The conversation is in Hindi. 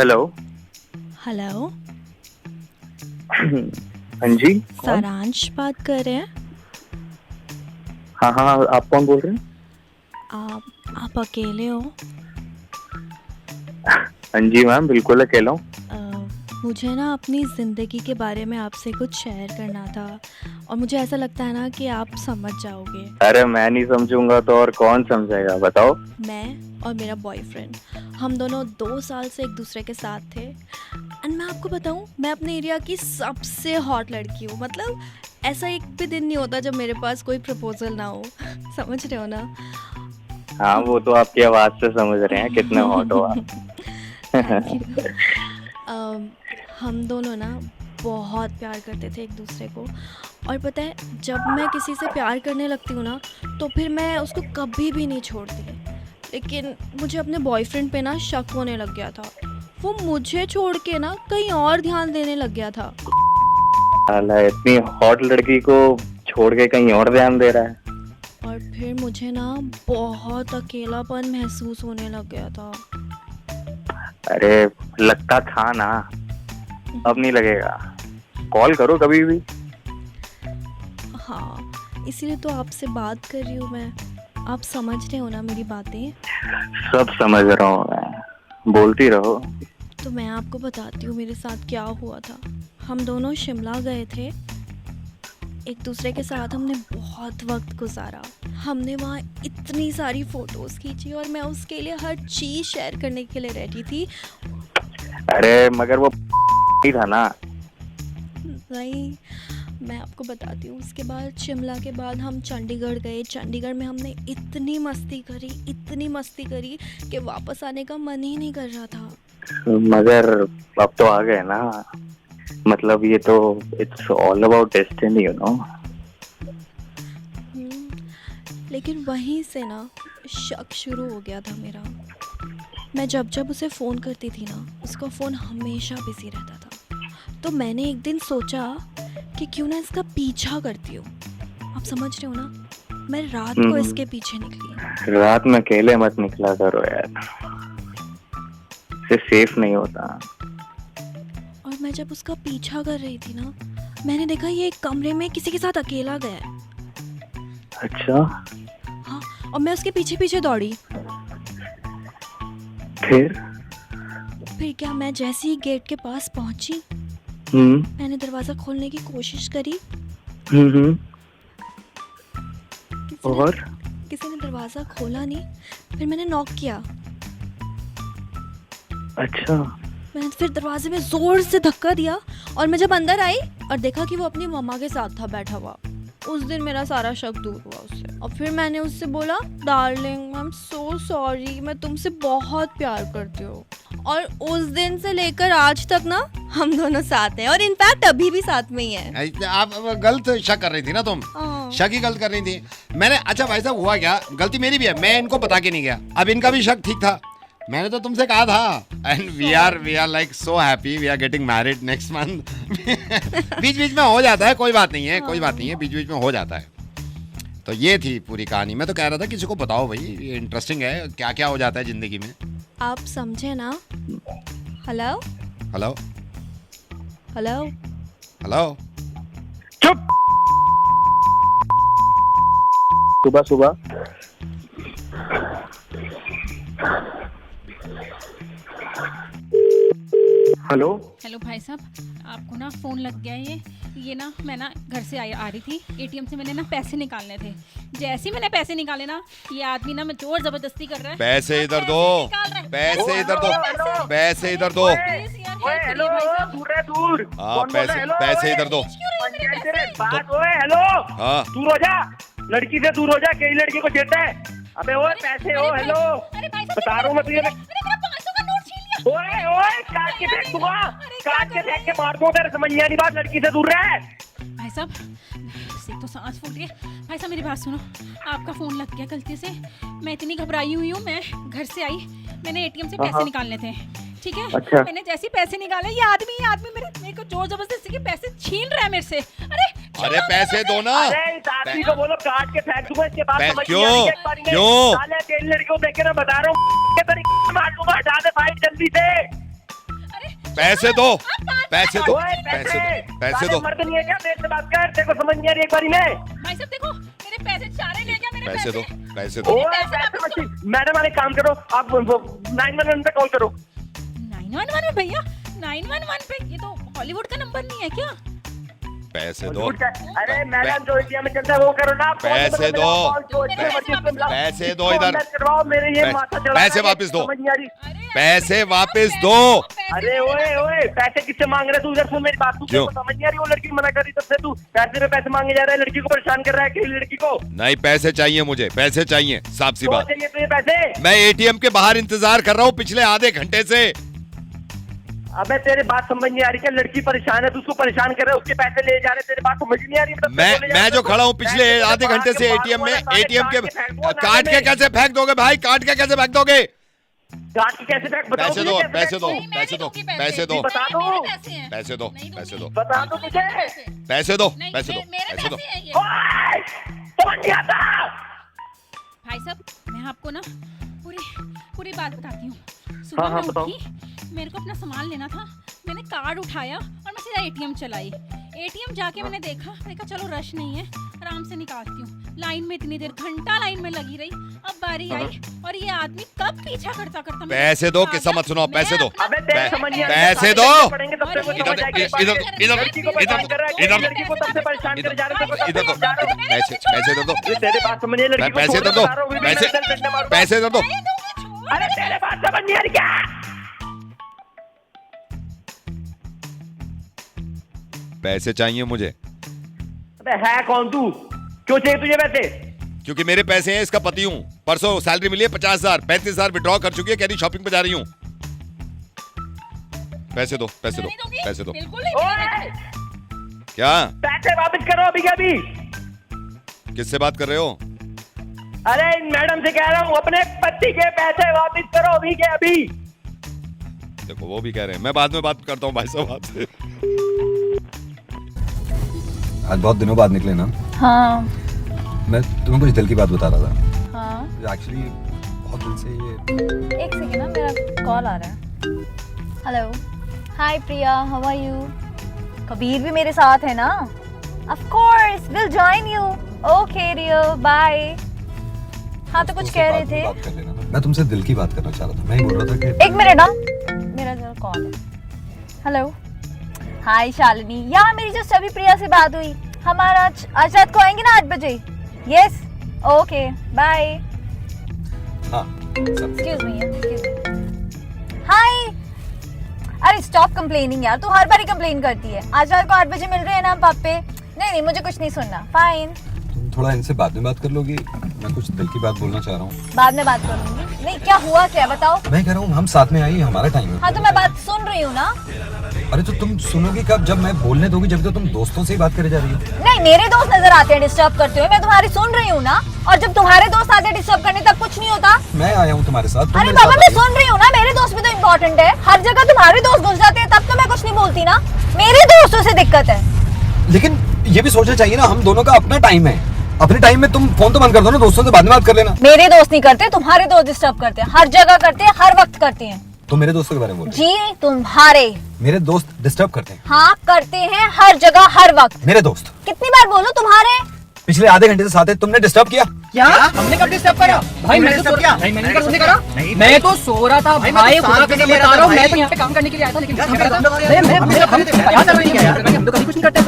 हेलो। हेलो। हाँ जी, कौन? सारांश बात कर रहे हैं? हाँ हाँ, आप कौन बोल रहे हैं? आप अकेले हो? हाँ जी मैम, बिल्कुल अकेला हूँ। मुझे ना अपनी ज़िंदगी के बारे में आपसे कुछ शेयर करना था और मुझे ऐसा लगता है ना कि आप समझ जाओगे। अरे मैं नहीं समझूंगा तो और कौन समझेगा, बताओ। मैं और मेरा बॉयफ्रेंड, हम दोनों 2 साल से एक दूसरे के साथ थे। एंड मैं आपको बताऊं, मैं अपने एरिया की सबसे हॉट लड़की हूँ। मतलब ऐसा एक भी दिन नहीं होता जब मेरे पास कोई प्रपोजल ना हो। समझ रहे हो ना? हाँ, वो तो आपकी आवाज से समझ रहे हैं कितने हॉट हो आप। Thank you. हम दोनों ना बहुत प्यार करते थे एक दूसरे को। और पता है, जब मैं किसी से प्यार करने लगती हूँ ना, तो फिर मैं उसको कभी भी नहीं छोड़ती। लेकिन मुझे अपने बॉयफ्रेंड पे ना शक होने लग गया था। वो मुझे छोड़ के ना कहीं और ध्यान देने लग गया था। साला इतनी हॉट लड़की को छोड़ के कहीं और ध्यान दे रहा है। और फिर मुझे ना बहुत अकेलापन महसूस होने लग गया था। अरे लगता था ना, अब नहीं लगेगा। कॉल करो कभी भी। हाँ, इसीलिए तो आपसे बात कर रही हूँ मैं। आप समझ रहे हो ना मेरी बातें? सब समझ रहा हूँ मैं, बोलती रहो। तो मैं आपको बताती हूँ मेरे साथ क्या हुआ था। हम दोनों शिमला गए थे। एक दूसरे के साथ हमने बहुत वक्त गुजारा। हमने वहाँ इतनी सारी फ़ोटोज़ खींची और मैं उसके लिए हर चीज़ शेयर करने के लिए रेडी थी। अरे मगर वो ही था ना। नहीं, मैं आपको बताती हूँ। उसके बाद शिमला के बाद हम चंडीगढ़ गए। चंडीगढ़ में हमने इतनी मस्ती करी कि वापस आने का मन ही नहीं कर रहा था। मगर अब तो आ गए ना, मतलब ये तो it's all about destiny, you know. लेकिन वहीं से ना शक शुरू हो गया था मेरा। मैं जब जब उसे फ़ोन करती थी ना, उसका फ़ोन हमेशा बिजी रहता था। तो मैंने एक दिन सोचा कि क्यों ना इसका पीछा करती हूँ। आप समझ रहे हो ना? मैं रात को इसके पीछे निकली। रात में अकेले मत निकला करो यार, इससे सेफ नहीं होता। और मैं जब उसका पीछा कर रही थी ना, मैंने देखा ये एक कमरे में किसी के साथ अकेला गया है। अच्छा, हाँ, और मैं उसके पीछे पीछे दौड़ी। फिर? फिर क्या, मैं जैसे ही गेट के पास पहुंची, हम्म मैंने दरवाज़ा खोलने की कोशिश करी। हम्म किसी ने और? किसी ने दरवाज़ा खोला नहीं। फिर मैंने नॉक किया। अच्छा, मैंने फिर दरवाजे में ज़ोर से धक्का दिया और मैं जब अंदर आई और देखा कि वो अपनी मम्मा के साथ था बैठा हुआ। उस दिन मेरा सारा शक दूर हुआ उससे। और फिर मैंने उससे बोला, darling I am so sorry, मैं तुमसे बहुत प्यार करती हूँ। और उस दिन से लेकर आज तक ना हम दोनों साथ हैं, और इनफैक्ट अभी भी साथ में ही हैं। आप गलत शक कर रही थी ना तुम। हाँ। शक ही गलत कर रही थी। मैंने, अच्छा भाई साहब हुआ क्या, गलती मेरी भी है, मैं इनको बता के नहीं गया। अब इनका भी शक ठीक था, मैंने तो तुमसे कहा था। And we are like so happy, we are getting married next month. बीच बीच में हो जाता है, कोई बात नहीं है, कोई बात नहीं है, बीच बीच में हो जाता है। तो ये थी पूरी कहानी। मैं तो कह रहा था किसी को बताओ भाई, ये इंटरेस्टिंग है, क्या क्या हो जाता है जिंदगी में। आप समझे ना? Hello hello hello. हेलो। चुप। सुबह सुबह हेलो। हेलो भाई साहब, आपको ना फ़ोन लग गया है। ये ना मैं ना घर से आ रही थी, एटीएम से मैंने ना पैसे निकालने थे। जैसे ही मैंने पैसे निकाले ना, ये आदमी ना मैं जोर जबरदस्ती कर रहा है। पैसे इधर दो, पैसे इधर दो, पैसे इधर दो। प्लीज यार, हेल्प करिए भाई साहब। दूर है, दूर। हाँ, पैसे इधर दो। बात ओए, हेलो। हाँ, दूर हो जा, लड़की से दूर हो जा, कई लड़की को छेड़ता है। अबे ओए, पैसे हो, हेलो। अरे भाई साहब, बता रहा हूँ मैं तुझे। अरे मेरा 500 का नोट छीन लिया। ओए ओए, काट के फेंक दूंगा, अरे क्या काट के कर रहे फेंक के मार दूंगा। तेरे समझ नहीं आ रही बात, लड़की से दूर रह। भाई साहब, से तो सांस फूल रही है। भाई साहब मेरी बात सुनो, आपका फ़ोन लग गया गलती से। मैं इतनी घबराई हुई हूँ, मैं घर से आई, मैंने एटीएम से पैसे निकालने थे, ठीक है। अच्छा। मैंने जैसे ही पैसे निकाले, ये आदमी मेरे को जोर जबरदस्ती के पैसे छीन रहा है मेरे से। अरे पैसे दो ना। अरे इस आदमी को बोलो काट के फेंक दूंगा, इसके बाद समझ नहीं क्यों? आएगी एक बारी में। क्यों? साले तेरी लड़की को देख के मैं बता रहा हूँ, के तरीके से मार दूंगा। हटा दे फाइट जल्दी से। पैसे दो, पैसे दो, ओए, पैसे दो, पैसे साले दो, मर्द नहीं है क्या? मेरे से बात कर, तेरे को समझ नहीं आ रही एक बारी में? भाई साहब देखो मेरे पैसे सारे ले गया, मेरे पैसे दो, पैसे दो। ओए, पैसे मत छीन। मैडम वाले काम करो, आप 911 पे कॉल करो। 911 भैया, 911 पे? ये तो हॉलीवुड का नंबर नहीं है क्या? पैसे दो, झूठ का- अरे मैडम जो एटीएम में चलता है वो करो ना। पैसे दो, पैसे दो इधर, करवाओ मेरे ये माथा चढ़ा पैसे है, वापस दो, समझ नहीं आ रही। अरे पैसे वापस दो। अरे ओए ओए, पैसे किससे मांग रहे तू? इधर सुन मेरी बात, तू क्यों? समझ नहीं आ रही? वो लड़की मना कर रही तब से तू पैसे पे पैसे मांगे जा रहा है, लड़की को परेशान कर रहा है। किसी लड़की को नहीं, पैसे चाहिए मुझे, पैसे चाहिए, साफ सी तो बात। चाहिए तुझे पैसे? मैं एटीएम के बाहर इंतजार कर रहा हूँ पिछले आधे घंटे से। अबे तेरे बात समझ नहीं आ रही क्या? लड़की परेशान है, तू उसको परेशान कर रहा है, उसके पैसे ले जा रहे, तेरे बात समझ नहीं आ रही? मतलब मैं जो खड़ा हूँ पिछले आधे घंटे से एटीएम में, एटीएम के काट के कैसे फेंक दोगे भाई? काट के कैसे फेंक दोगे? काट के कैसे फेंक? बताओ पैसे मुझे दो, कैसे पैसे फेंक दो, दूं? पैसे दो, नहीं, पैसे दो, बता दो। मेरे पैसे हैं। पैसे दो, नहीं पैसे दूंगी। दो, बता दो मुझे। पैसे दो, नहीं, पैसे दो, मेरे पैसे दो। पैसे हैं ये। ओए, समझ नहीं आता। भाई साहब मैं आपको ना पूरी पूरी बात बताती हूँ। हाँ, सुबह हाँ, मैं बताओ। उठी, मेरे को अपना सामान लेना था, मैंने कार्ड उठाया और मैं सीधा एटीएम चलाई। एटीएम जाके मैंने देखा चलो रश नहीं है, आराम से निकालती हूँ। लाइन में इतनी देर, घंटा लाइन में लगी रही। अब बारी आई और ये आदमी कब पीछा करता करता मेरे पैसे दो, पास किस्सा आया। मत सुनाओ, पैसे दो। मैं अबे तेरे पै- समझ नहीं आ रही, पैसे साले दो। पैसे पड़ेंगे तब तेरे को इधर, समझ आएगी। इधर, इधर, लड़की को इधर, परेशान कर रहा है, इधर, लड़की को तब से परेशान कर जा रहा है, तेरे को इधर दो, तब से जा रहा है। पैसे, पैसे दे दो, ये तेरे बात समझ नहीं आ रही, लड़की को पैसे छोड़ दे दो, बता रहा हूँ, पैसे, मैं डंडे मारूंगा। पैसे दे दो। नहीं दूंगी, छोड़। अरे तेरे बात समझ नहीं आ रही क्या? पैसे चाहिए मुझे, अबे है कौन तू? क्यों चाहिए तुझे पैसे? क्योंकि मेरे पैसे हैं, इसका पति हूँ। परसों सैलरी मिली है 50,000, 35,000 विड्रॉ कर चुकी है, कह रही शॉपिंग पे जा रही हूँ। पैसे दो, पैसे दो, नहीं दूंगी, पैसे दो। बिल्कुल नहीं ओए, दूंगी। क्या? पैसे वापस करो अभी के अभी। किससे बात कर रहे हो? अरे मैडम से कह रहा हूँ, अपने पति के पैसे वापस करो अभी के अभी। देखो वो भी कह रहे हैं, मैं बाद में बात करता हूँ भाई साहब आपसे। आज बहुत दिनों बाद निकले ना। हाँ मैं तुम्हें कुछ दिल की बात बता रहा था। हाँ, एक्चुअली बहुत दिल से ये एक सेकेंड ना, मेरा कॉल आ रहा है। Hello, hi Priya, how are you? Kabir भी मेरे साथ है ना? Of course, will join you. Okay dear, bye. हाँ तो कुछ दोस्तों से कह रहे बाद में थे? बात कर लेना ना। मैं तुमसे दिल की बात करना चाह रहा था। मैं ही बोल रहा था कि एक मिनट ना, मेरा जरा कॉल है। हेलो, हाय शालिनी, यार मेरी जस्ट अभी प्रिया से बात हुई। हमारा आज रात को आएंगे ना 8 बजे? Yes, okay, bye. हाँ एक्सक्यूज मी, हाय। अरे स्टॉप कंप्लेनिंग यार, तू हर बार ही कंप्लेन करती है। आज रात को 8 बजे मिल रहे हैं ना हम पापे? नहीं नहीं, मुझे कुछ नहीं सुनना, फाइन। तुम थोड़ा इनसे बाद में बात कर लोगी। मैं कुछ दिल की बात बोलना चाह रहा हूँ। बाद में बात करूंगी। नहीं, क्या हुआ, क्या बताओ? मैं कह रहा हूँ हम साथ में आइए, हमारा टाइम है। हाँ तो मैं बात सुन रही हूँ ना। अरे तो तुम सुनोगी कब? जब मैं बोलने दोगी, जब तो तुम दोस्तों से ही बात करे जा रही हो। नहीं, मेरे दोस्त नजर आते हैं डिस्टर्ब करते हुए, मैं तुम्हारी सुन रही हूँ ना। और जब तुम्हारे दोस्त आते हैं डिस्टर्ब करने तब कुछ नहीं होता। मैं आया हूँ तुम्हारे साथ। तुम अरे मेरे बाबा, साथ मैं आइए। सुन रही हूँ ना, मेरे दोस्त भी तो इम्पोर्टेंट है। हर जगह तुम्हारे दोस्त घुस जाते हैं तब तो मैं कुछ नहीं बोलती ना। मेरे दोस्तों से दिक्कत है। लेकिन ये भी सोचना चाहिए ना, हम दोनों का अपना टाइम है। अपने टाइम में तुम फोन तो बंद कर दो ना, दोस्तों से बाद में बात कर लेना। मेरे दोस्त नहीं करते, तुम्हारे दोस्त डिस्टर्ब करते हैं। हर जगह करते हैं, हर वक्त करते हैं। तो मेरे दोस्तों के बारे में बोल। जी, तुम्हारे। मेरे दोस्त डिस्टर्ब करते हैं। हाँ, करते हैं, हर जगह हर वक्त। मेरे दोस्त कितनी बार बोलूं तुम्हारे? पिछले आधे घंटे से साथ है, तुमने डिस्टर्ब किया। क्या हमने कब डिस्टर्ब करा? भाई मैंने तो किया नहीं, मैंने कब करा? मैं तो सो रहा था भाई, खुदा कसम बता रहा हूँ। मैं तो यहाँ पे काम करने के लिए आया था, लेकिन हम तो कभी कुछ नहीं करते।